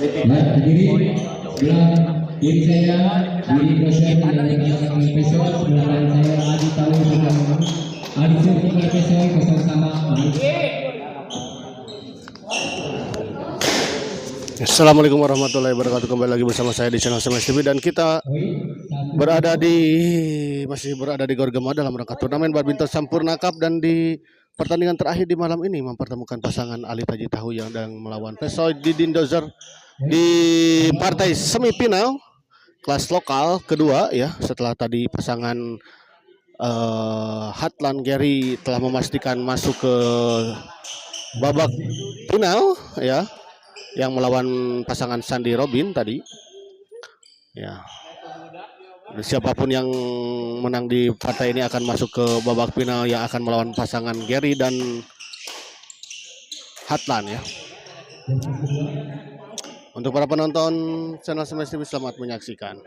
Ya, berdiri sebelah kiri saya, kiri Bosher dan Pesoi, sebelah kanan saya Adi Tahu dan Adi Surya Pesoi bersama Assalamualaikum warahmatullahi wabarakatuh. Kembali lagi bersama saya di channel SMS TV dan kita masih berada di Gor Gema dalam rangka turnamen badminton Sampurna Cup, dan di pertandingan terakhir di malam ini mempertemukan pasangan Ali Taji Tahu yang sedang melawan Pesoi Didin Dozer di partai semifinal kelas lokal kedua ya, setelah tadi pasangan Hatlan Gary telah memastikan masuk ke babak final ya, yang melawan pasangan Sandi Robin tadi ya. Siapapun yang menang di partai ini akan masuk ke babak final yang akan melawan pasangan Gary dan Hatlan ya. Untuk para penonton channel SMS TV, selamat menyaksikan.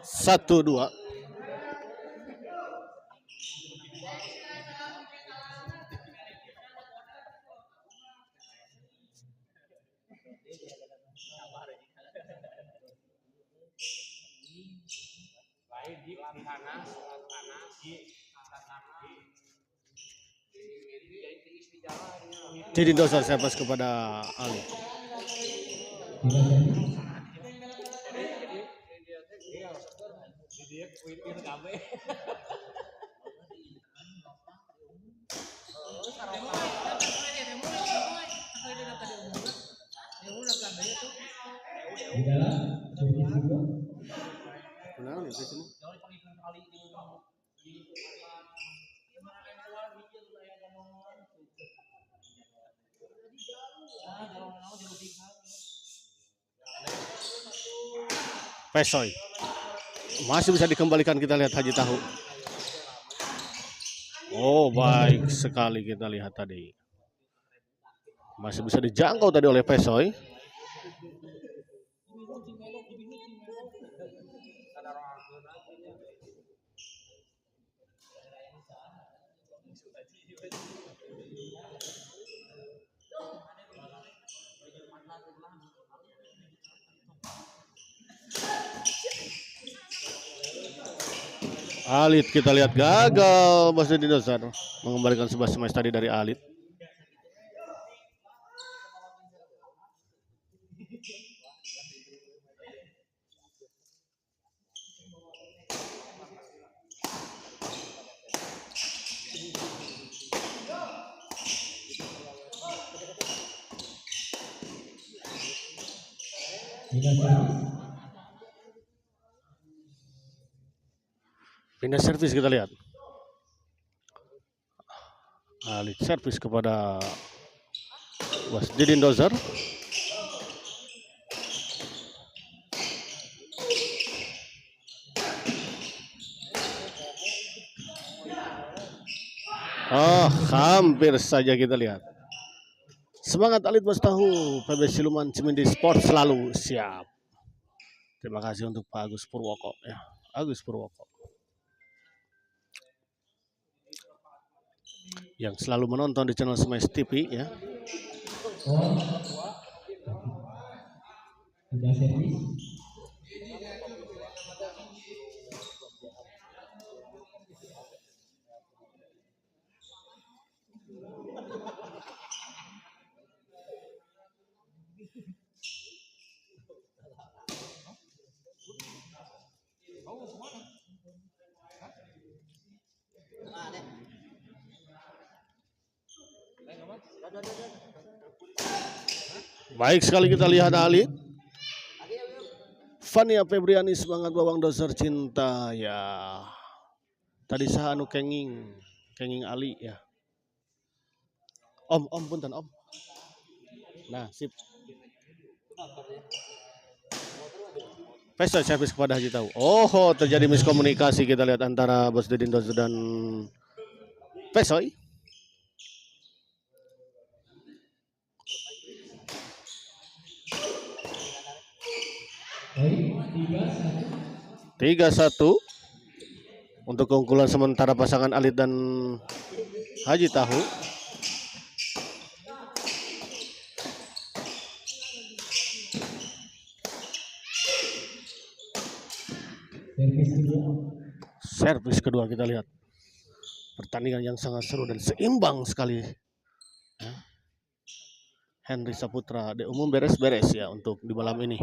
Satu dua. Jadi dosa saya pas kepada Ali. Pesoi masih bisa dikembalikan, kita lihat Haji Tahu. Oh, baik sekali, kita lihat tadi masih bisa dijangkau tadi oleh Pesoi. Alit kita lihat gagal Bos Didin Dozer mengembalikan sebuah smash tadi dari Alit. Pindah servis, kita lihat. Alit servis kepada Bos Didin Dozer. Oh, hampir saja, kita lihat. Semangat Alit Bos Tahu, PB Siluman Cimindi Sport selalu siap. Terima kasih untuk Pak Agus Purwoko ya, Agus Purwoko, yang selalu menonton di channel SMS TV ya. Baik sekali, kita lihat Ali. Fania Febriani, semangat bawang Dozer cinta ya. Tadi sahanu kenging Ali ya. Om punten Om. Nah, sip. Pesoi servis kepada Haji Tahu. Oh, terjadi miskomunikasi, kita lihat antara Bos Didin Dozer dan Pesoi. 3-1. untuk keunggulan sementara pasangan Alit dan Haji Tahu. Servis kedua. Servis kedua kita lihat. Pertandingan yang sangat seru dan seimbang sekali. Ya. Henry Saputra de umum beres-beres ya untuk di malam ini.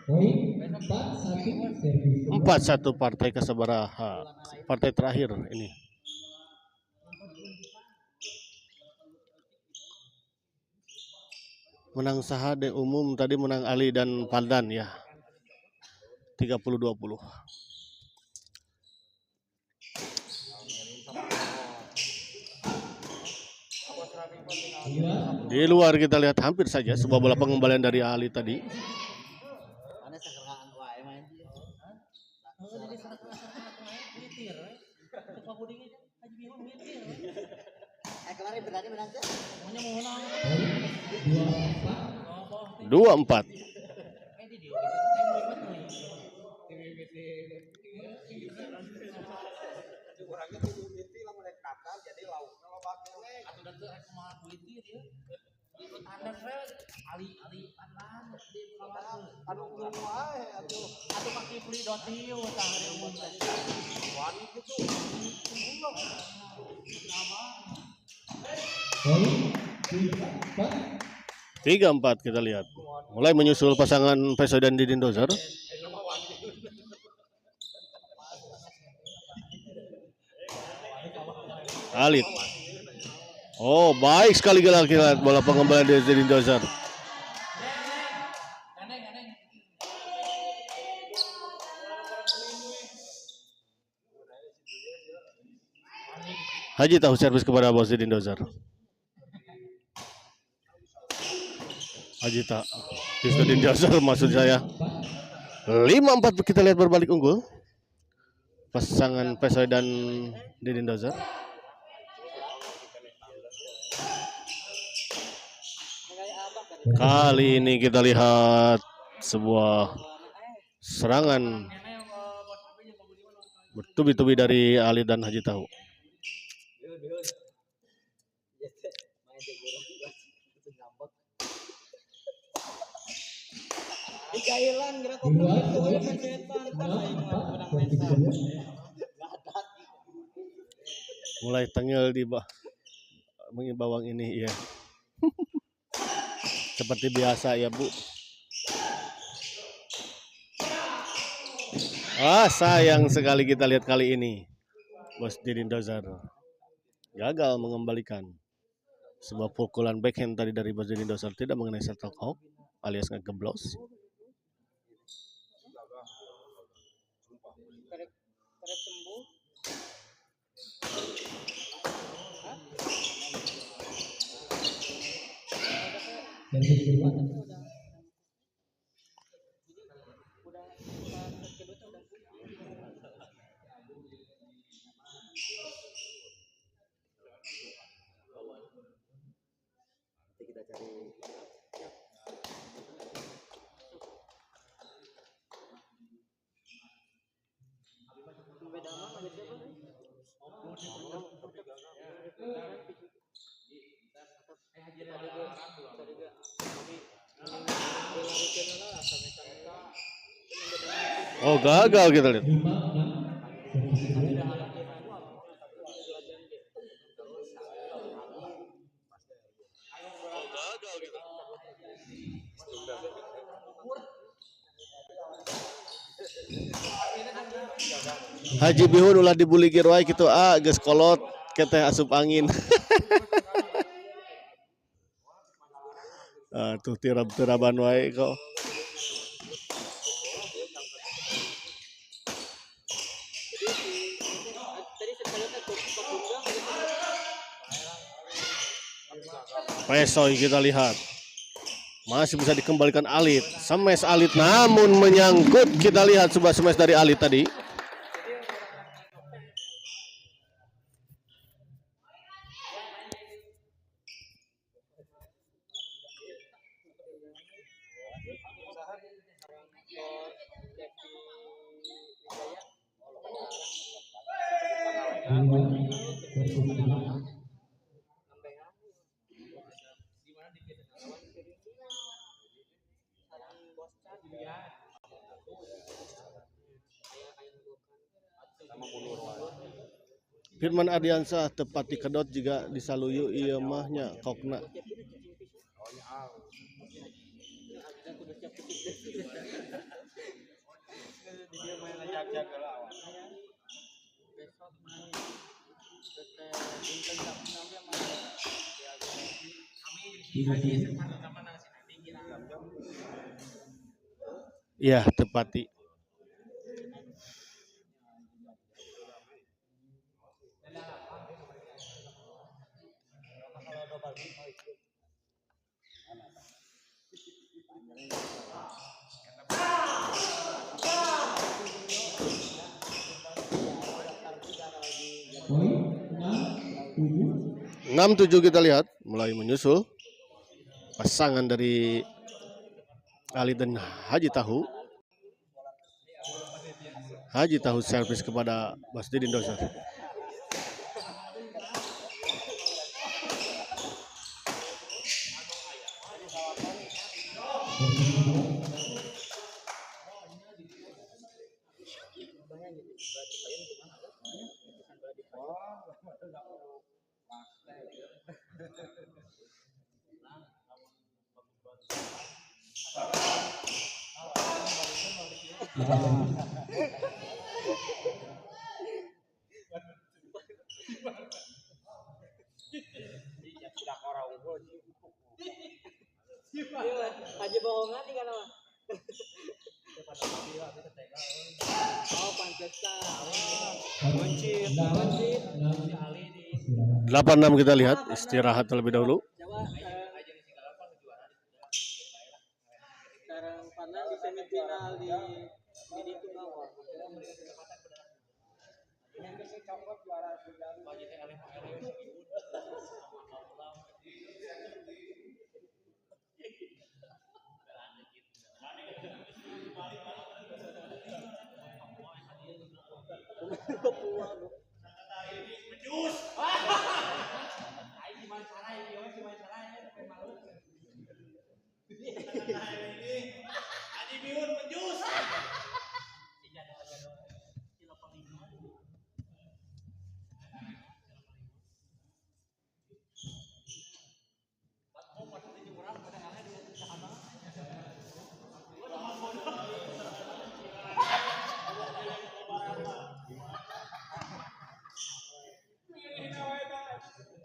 Poin 4-1 servis kedua. 4-1 partai kasabaraha. Partai terakhir ini. Menang saha de umum tadi, menang Ali dan Paldan ya. 30-20. Di luar kita lihat hampir saja sebuah bola pengembalian dari Ali tadi. Dua empat. Poin 3-4 kita lihat. Mulai menyusul pasangan Peso dan Didin Dozer. Alit. Oh, baik sekali kita lihat bola pengembalian dari Didin Dozer. Haji Tahu servis kepada bos Didin Dozer. Haji Tak, Didin Dozer maksud saya. 5-4 kita lihat berbalik unggul. Pasangan Pesoy dan Didin Dozer. Kali ini kita lihat sebuah serangan bertubi-tubi dari Ali dan Haji Tahu. Mulai tengil di bawang ini ya. Seperti biasa ya Bu. Sayang sekali kita lihat kali ini bos Didin Dozer gagal mengembalikan sebuah pukulan backhand tadi dari bos Didin Dozer, tidak mengenai shuttlecock alias ngegeblos. Oh, gagal kita lihat. Haji Bihun ulah dibuli girwai gitu geus kolot keteh asup angin. Tuh tirab-tiraban wae kok. Pesoy kita lihat. Masih bisa dikembalikan Alit. Smash Alit namun menyangkut. Kita lihat sebuah smash dari Alit tadi. Firman Ardiansah tepati kedot juga disaluyu ieu mahnya kokna. Iya, tepati. Poin 6-7. 6-7 kita lihat mulai menyusul pasangan dari Ali dan Haji Tahu. Haji Tahu servis kepada Basdidin Doser. Aja bohongan nih kan mah. Oh, Pancasila. 8-6 kita lihat istirahat terlebih dahulu. Coba sekarang Panan di semifinal di itu bawah.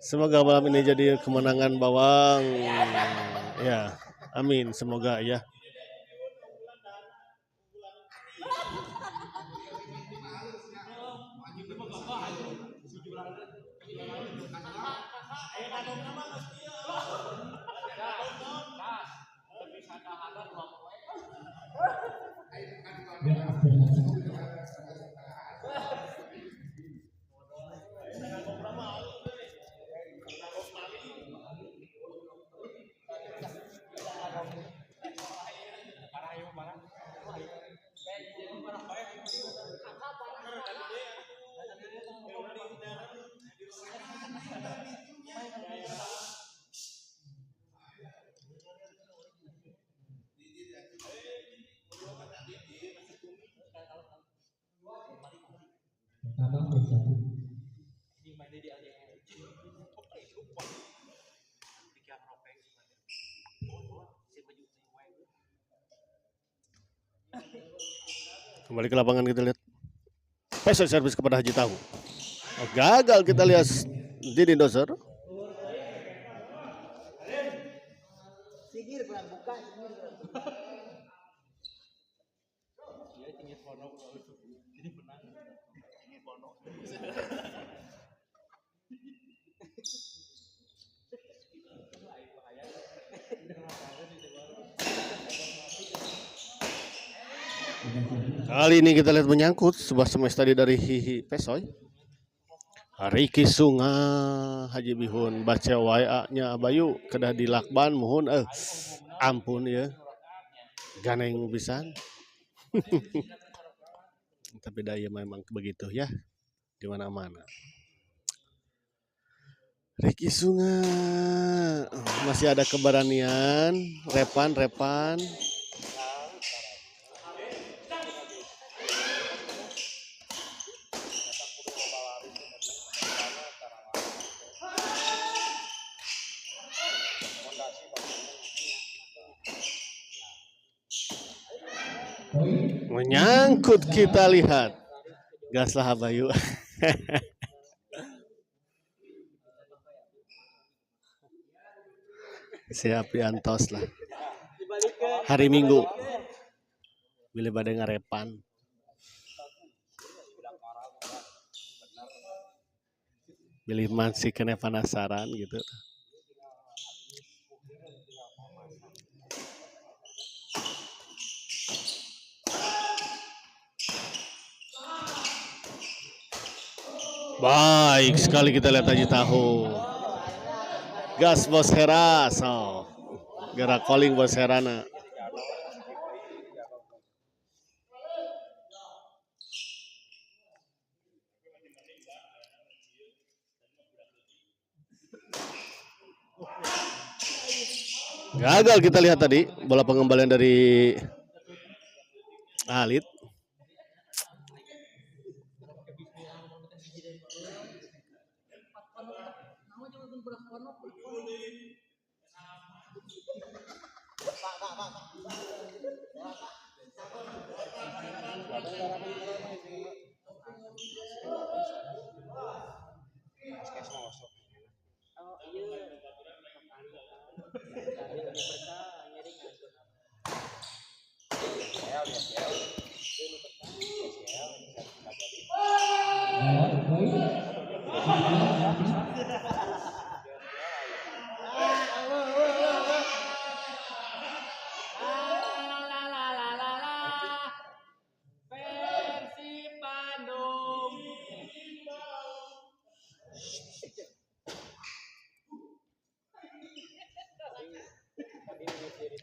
Semoga malam ini jadi kemenangan Bawang. Ya, amin. Semoga ya. Pertama poin 1. Kembali ke lapangan kita lihat. Pesoy servis kepada Haji Tahu. Oh, gagal kita lihat Didin Doser. Sigir pernah buka. Kali ini kita lihat menyangkut sebuah smash tadi dari Hihi Pesoy. Riki Sunga Haji Bihun baca WA-nya Bayu kedah dilakban mohon ampun ya. Ganeng pisan. Tapi daya memang begitu ya di mana-mana. Riki Sunga masih ada keberanian, repan. Menyangkut kita lihat. Gaslah Bayu. Siap diantos lah. Hari Minggu. Bila pada ngarepan. Bilih masih kena penasaran gitu. Baik sekali kita lihat Haji Tahu. Gas Bos Hera, so. Gerak calling Bos Herana. Gagal kita lihat tadi bola pengembalian dari Alit.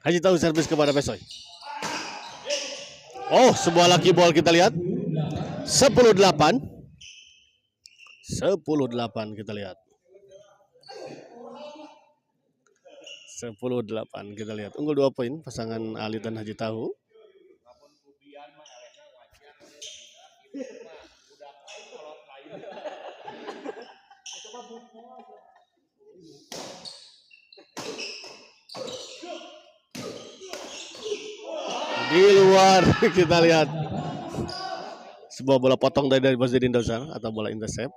Haji Tahu servis kepada Pesoy. Oh, sebuah lucky ball kita lihat. 10-8. 10-8 kita lihat. 10-8 kita lihat. Unggul 2 poin pasangan Ali dan Haji Tahu. Di luar kita lihat sebuah bola potong dari Bosdin Dozar atau bola intercept.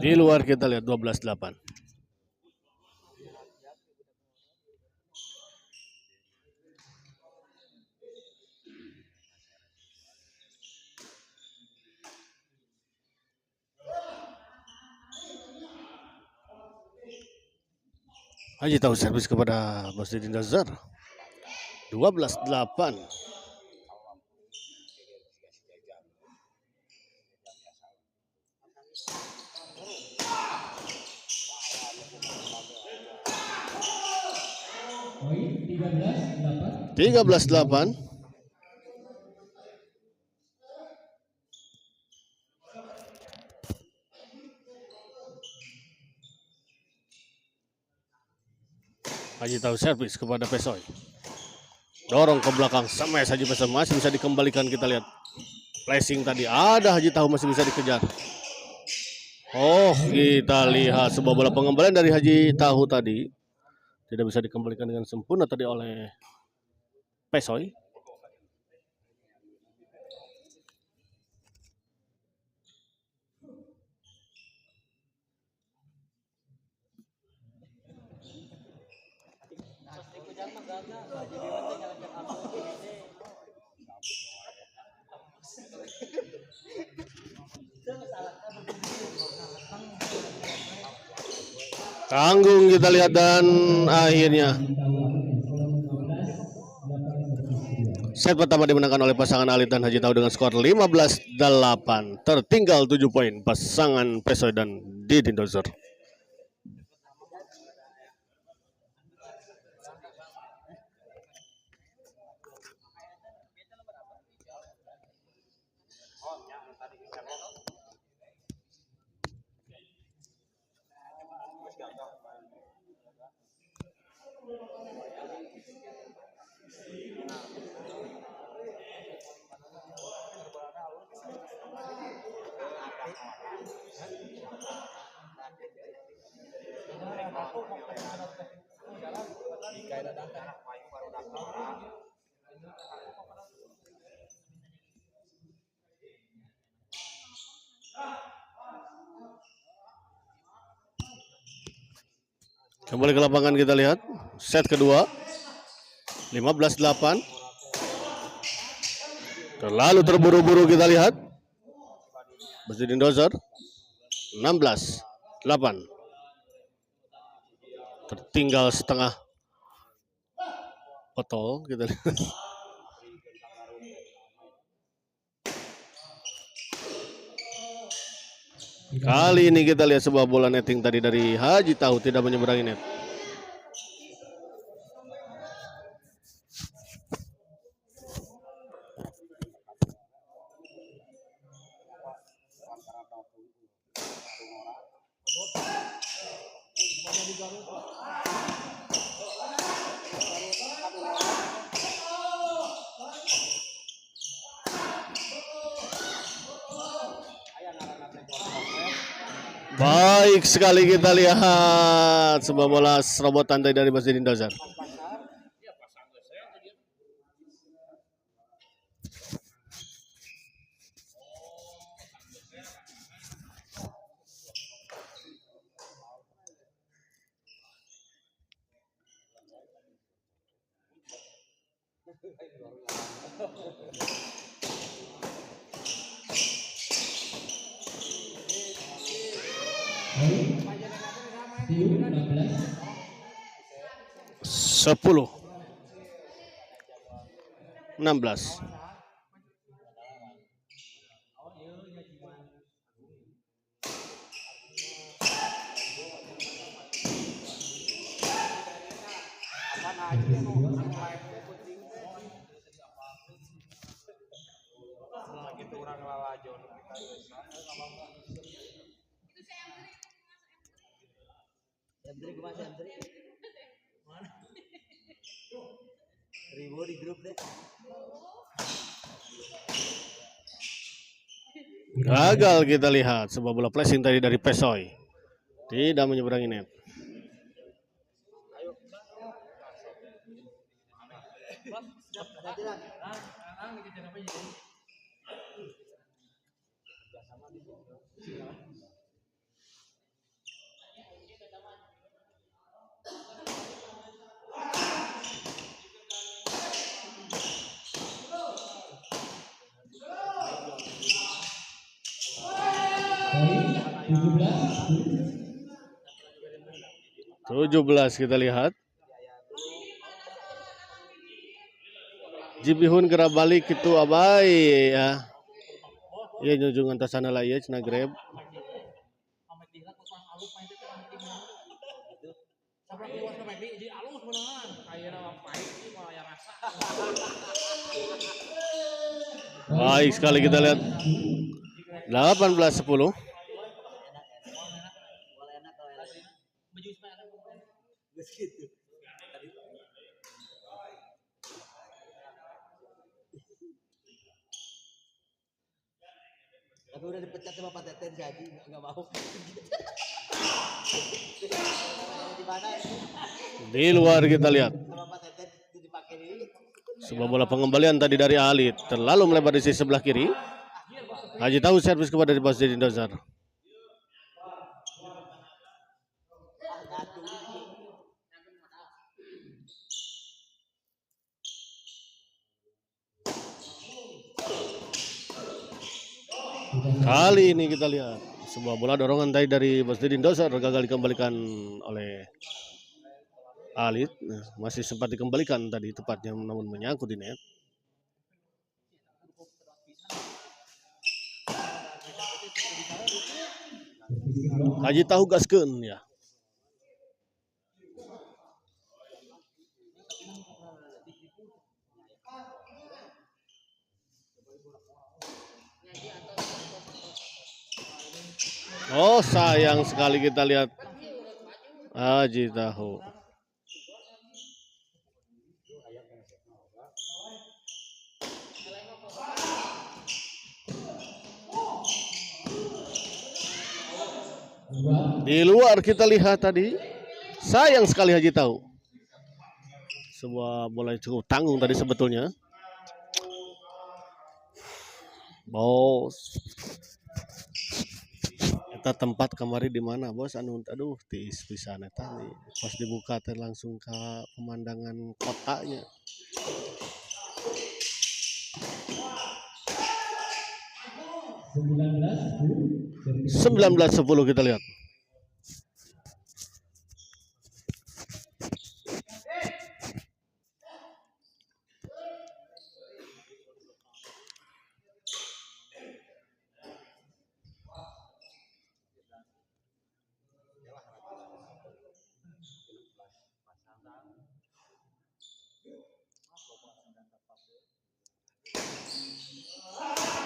Di luar kita lihat 12-8. Haji Tahu servis kepada Bosdin Dozar. 12-8. Poin 13-8. Haji Tahu servis kepada Pesoy. Dorong ke belakang sama Haji Pesoy masih bisa dikembalikan kita lihat. Flashing tadi ada Haji Tahu masih bisa dikejar. Oh, kita lihat sebuah bola pengembalian dari Haji Tahu tadi. Tidak bisa dikembalikan dengan sempurna tadi oleh Pesoy. Karena Haji Dewa teh nyalakan aku ini. Tanggung kita lihat dan akhirnya set pertama dimenangkan oleh pasangan Alit dan Haji Tahu dengan skor 15-8. Tertinggal 7 poin pasangan Pesoy dan Didin Dozer. Kembali ke lapangan kita lihat set kedua 15-8. Terlalu terburu-buru kita lihat. Didin Dozer 16-8. Tertinggal setengah botol kita lihat. Kali ini kita lihat sebuah bola netting tadi dari Haji Tahu tidak menyeberangi net. Baik sekali kita lihat sebuah bola serobotan dari Mas Didin Dozer. Tiu 16. 10 16. Andri gue masih Andri. Mana? Ribu di grup deh. Gagal kita lihat sebuah bola flashing tadi dari Pesoy. Tidak menyeberangi net. Poin 17 kita lihat. Jibihun gerak balik itu abai ya. Iya nyujungan tasana lah ya cina grab. Baik sekali kita lihat 18-10. Tapi udah dipecat sama Pak Teten jadi nggak mau. Di mana? Di luar kita lihat Sama Pak Teten itu dipakai ini. sebuah bola pengembalian tadi dari Ali terlalu melebar di sisi sebelah kiri. Haji Tahu servis kepada Mas Didin Dozer. Kali ini kita lihat sebuah bola dorongan tadi dari Basdin Dosar gagal dikembalikan oleh Alit. Nah, masih sempat dikembalikan tadi tepatnya namun menyangkut di net. Haji tahu gaskeun ya. Oh sayang sekali kita lihat Haji tahu. Di luar kita lihat tadi. Sayang sekali Haji tahu. Sebuah bola yang cukup tanggung tadi sebetulnya. Bos. Eta tempat kemarin di mana bos? Aduh tiis pisan eta nih. Pas dibuka teh langsung ke pemandangan kotanya. 19-10 kita lihat.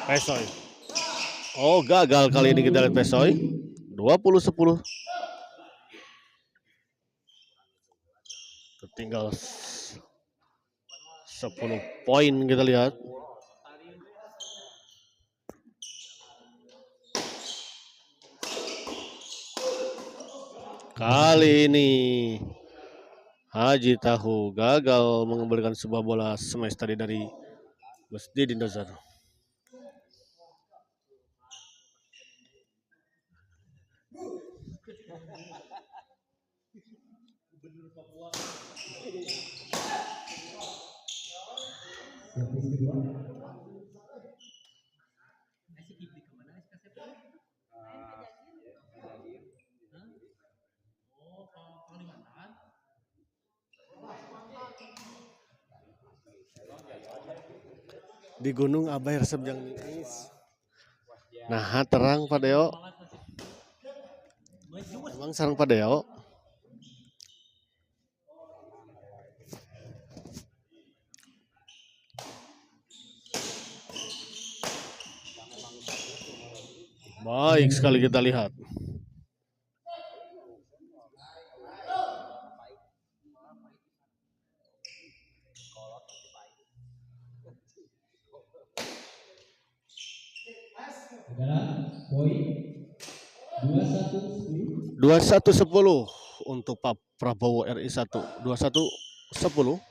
Pesoy. Oh gagal kali ini kita lihat Pesoy. 20-10. Tinggal 10 poin kita lihat. Kali ini Haji Tahu gagal mengembalikan sebuah bola smash tadi dari Basdin Dosar. Di Gunung Abai resep jang niis. Nah terang Pak Deo. Emang sarang Pak Deo. Baik sekali kita lihat. Poin 21-10. 21-10 untuk Pak Prabowo RI 1. 21-10.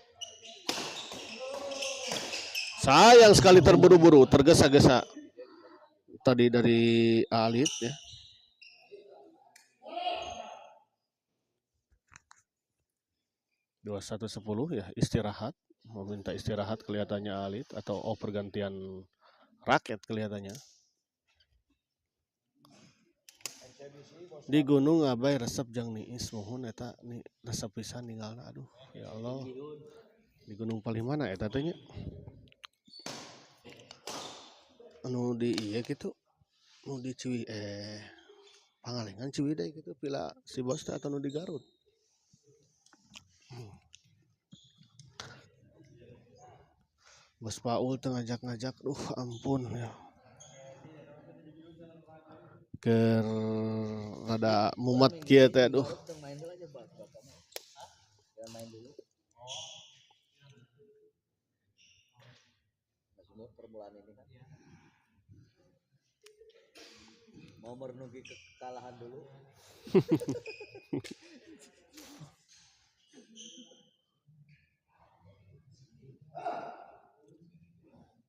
Sayang sekali terburu-buru, tergesa-gesa tadi dari Alit ya. Dua 21-10 ya, istirahat, meminta istirahat kelihatannya Alit atau pergantian raket kelihatannya. Di Gunung Abai resep jang niis mohon eta nih resep pisan ninggalna aduh ya Allah. Di Gunung Palimana eta teh nya. Anu di ieu kitu. Nu di Ciwi Pangalengan Ciwidey gitu pila si bos teh atau nu di Garut. Bos Paul teh ngajak-ngajak ampun ya. Ker rada mumet kieu teh aduh. Main dulu aja Pak. Jangan main dulu. Masih permulaan ini kan. Mau merenungi kekalahan dulu.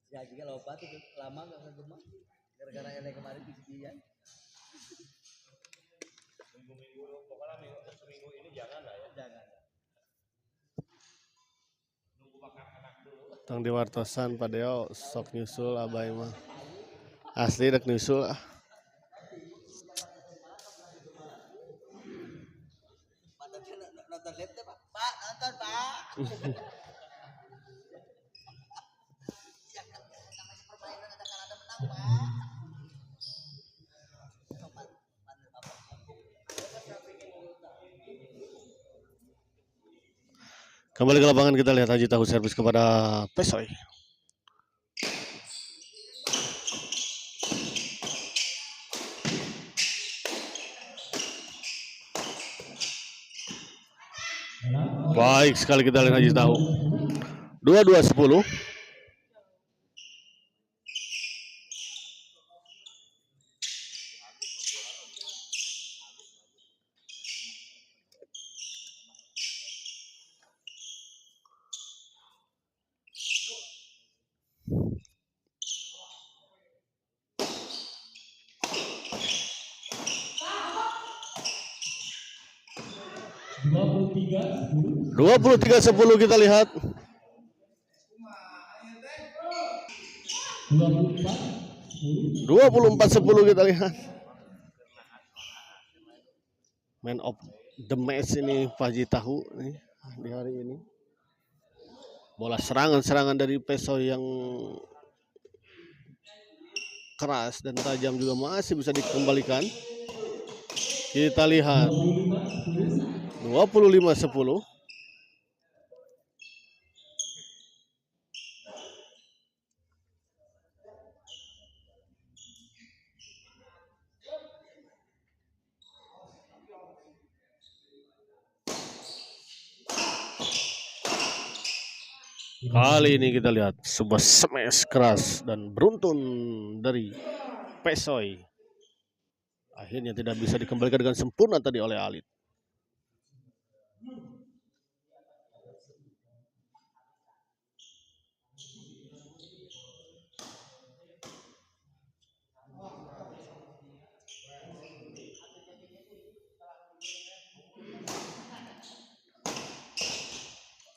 Ya jika lompat itu lama nggak ngegema gara-gara yang kemarin pijian. Minggu-minggu pokoknya seminggu ini jangan lah ya. Jangan. Nunggu makan anak dulu. Tang diwartosan Pak Deo sok nyusul Abai mah. Asli rek nyusul ah. Nonton live tuh Pak. Pak, nonton Pak. Ya kan namanya permainan ada kan ada menang Pak. Kembali ke lapangan kita lihat Haji Tahu servis kepada Pesoy. Baik sekali kita lihat Haji Tahu. 22-10. Dua puluh tiga 23-10 kita lihat. 24-10 kita lihat. Man of the match ini Haji Tahu nih di hari ini. Bola serangan dari Pesoy yang keras dan tajam juga masih bisa dikembalikan. Kita lihat 25-10. Kali ini kita lihat sebuah smash keras dan beruntun dari Pesoy. Akhirnya tidak bisa dikembalikan dengan sempurna tadi oleh Alit.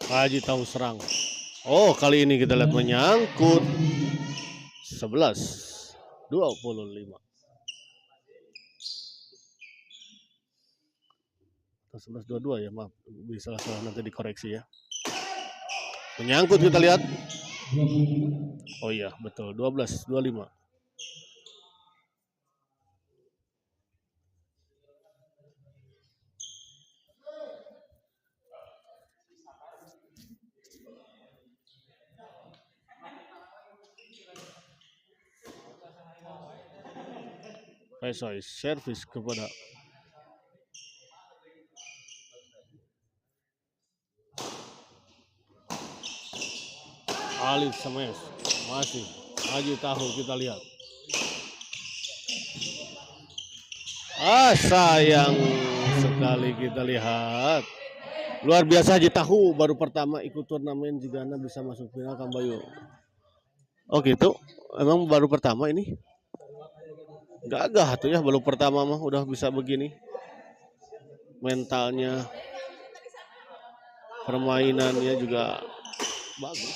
Haji Tahu serang. Oh, kali ini kita lihat menyangkut. 11-25. Atau 11-22 ya, maaf. Bisa salah nanti dikoreksi ya. Menyangkut kita lihat. Oh iya, betul. 12-25. Pesoy servis kepada Alit smash. Masih Haji Tahu kita lihat. Sayang sekali kita lihat. Luar biasa Haji Tahu baru pertama ikut turnamen juga bisa masuk final Kang Bayu. Oh gitu. Emang baru pertama ini? Gagah tuh ya baru pertama mah udah bisa begini. Mentalnya, permainannya juga bagus.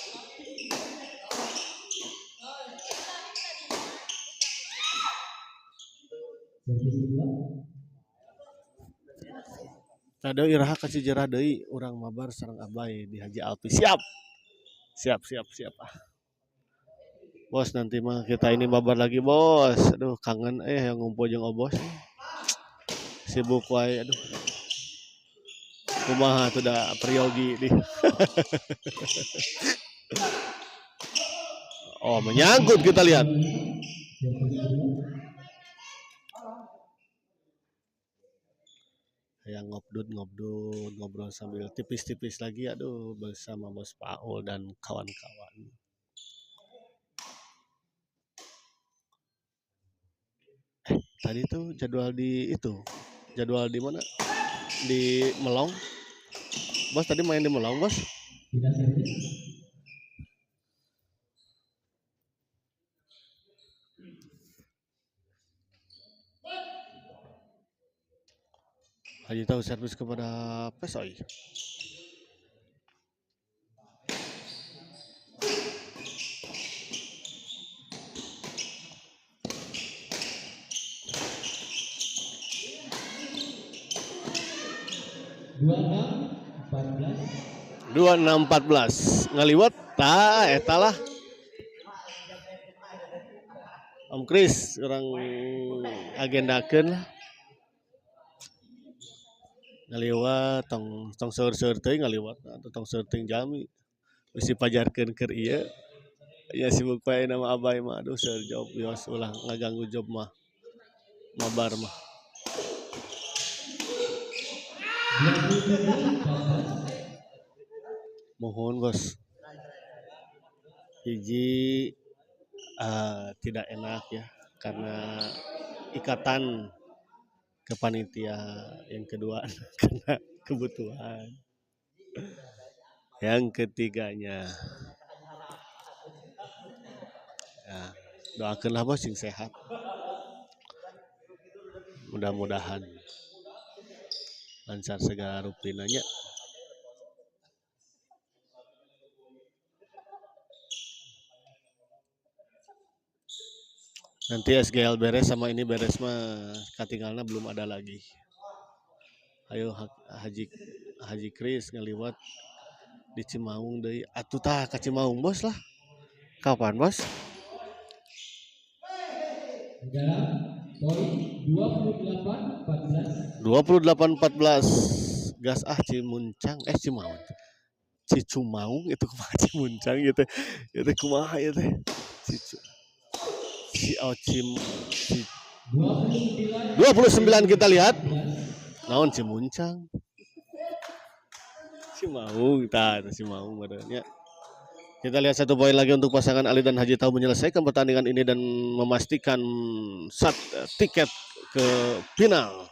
Tadi iraha kasih jerah deui urang mabar sareng Abay di Haji Alpi. Siap. Ah. Bos nanti mah kita ini mabar lagi bos. Aduh kangen yang ngumpul jeung Obos. Sibuk wae aduh. Kumaha tuh da Priyogi nih. Oh, menyangkut kita lihat. Yang ngobrol sambil tipis-tipis lagi aduh bersama Bos Paul dan kawan-kawan. Tadi tuh jadwal di mana? Di Melong. Bos tadi main di Melong, Bos? Haji Tahu servis kepada Pesoy. 26 14. 26-14 ngaliwat tah eta lah Om Kris orang agendakeun lah ngaliwat tong seur-seur teuing ngaliwat atau tong seur teuing jami bisi pajarkeun keur ieu ya sibuk pae nama abay mah aduh seur job bios ulah ngaganggu job mah mabar mah 27 14. mohon bos hiji tidak enak ya karena ikatan kepanitia, yang kedua karena kebutuhan, yang ketiganya ya, doakanlah bos yang sehat, mudah-mudahan lancar segala rupinanya. Nanti SGL beres sama ini beres mah katinggalna belum ada lagi. Ayo Haji Kris ngaliwat di Cimaung deui. Atuh tah ka Cimaung bos lah. Kapan bos? Saudara, poin 28 14. 28-14. Gas Cimuncang Cimaung. Cicumaung itu kumaha Cimuncang gitu. Itu kumaha ya teh. Dua 29 kita lihat. Naon Cimuncang. Cimaung tah Cimaung badannya. Kita lihat satu poin lagi untuk pasangan Ali dan Haji Tahu menyelesaikan pertandingan ini dan memastikan tiket ke final.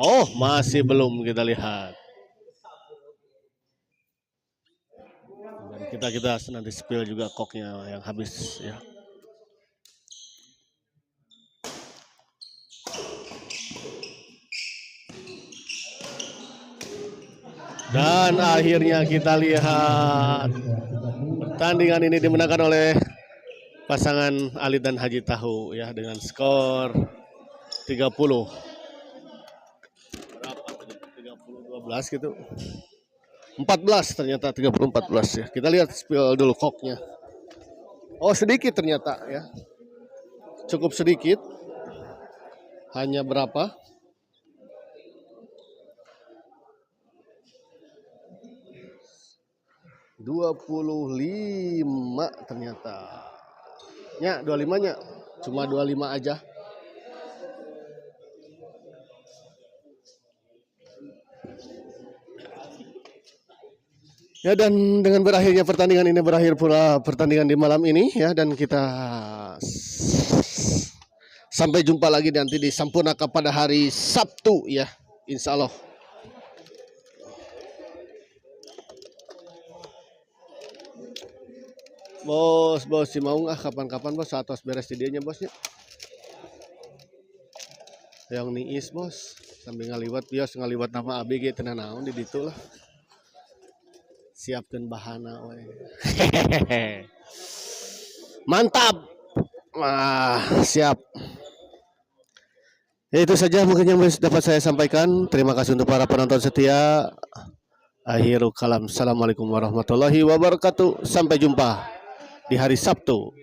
Oh, masih belum kita lihat. Dan kita nanti spill juga koknya yang habis ya. Dan akhirnya kita lihat pertandingan ini dimenangkan oleh pasangan Ali dan Haji Tahu ya dengan skor 30. Berapa tadi? 30-12 gitu. 14 ternyata 30-14 ya. Kita lihat spill dulu koknya. Oh sedikit ternyata ya. Cukup sedikit. Hanya berapa? 25 ternyata. Ya, 25-nya. Cuma 25 aja. Ya dan dengan berakhirnya pertandingan ini berakhir pula pertandingan di malam ini ya dan kita sampai jumpa lagi nanti di Sampurnaka pada hari Sabtu ya. Insya Allah. Bos si Maung kapan-kapan bos atas beres didinya bosnya. Yang niis bos sambil ngaliwat bios ngaliwat nama ABG tenan naon di ditu lah. Siapkan bahana we. Mantap. Siap. Ya itu saja mungkin yang dapat saya sampaikan. Terima kasih untuk para penonton setia. Akhirul kalam. Assalamualaikum warahmatullahi wabarakatuh. Sampai jumpa di hari Sabtu.